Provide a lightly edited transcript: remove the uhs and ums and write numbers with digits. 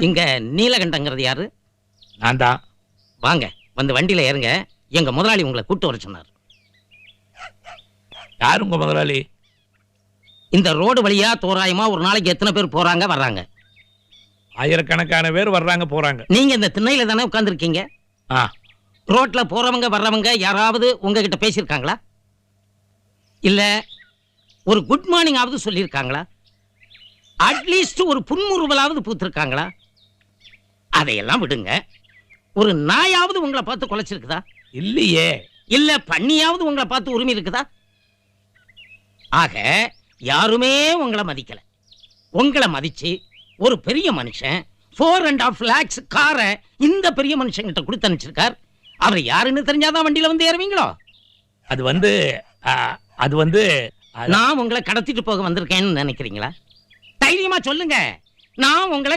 இங்க நீலகண்டங்கிறது யாரு? நான் தான். வாங்க, வந்து வண்டியில ஏறுங்க. எங்க முதலாளி உங்களை கூட்டு வர சொன்னார். யார் உங்க முதலாளி? இந்த ரோடு வழியா தோராயமா ஒரு நாளைக்கு எத்தனை பேர் போறாங்க வர்றாங்க? ஆயிரக்கணக்கான பேர் வர்றாங்க போறாங்க. நீங்க இந்த திண்ணையில தானே உட்கார்ந்துருக்கீங்க. ரோட்ல போறவங்க வர்றவங்க யாராவது உங்ககிட்ட பேசியிருக்காங்களா? இல்ல ஒரு குட் மார்னிங் ஆவது சொல்லியிருக்காங்களா? அட்லீஸ்ட் ஒரு புன்முறுவலாவது பூத்திருக்காங்களா? அதையெல்லாம் விடுங்க. ஒரு நாயாவது உங்களை பார்த்து குலைச்சிருக்குதா? இல்லையே. இல்ல பண்ணியாவது உங்களை பார்த்து உரிமை இருக்குதா? ஆக யாருமே உங்களை மதிக்கல. உங்களை மதிச்சு ஒரு பெரிய மனுஷன் 4.5 lakhs காரை இந்த பெரிய மனுஷங்கிட்ட கொடுத்து அனுப்பிச்சிருக்கார். அவர் யாருன்னு தெரிஞ்சாதான் வண்டியில வந்து ஏறுவீங்களோ? அது வந்து நான் உங்களை கடத்திட்டு போக வந்திருக்கேன்னு நினைக்கிறீங்களா? தைரியமா சொல்லுங்க. நான் உங்களை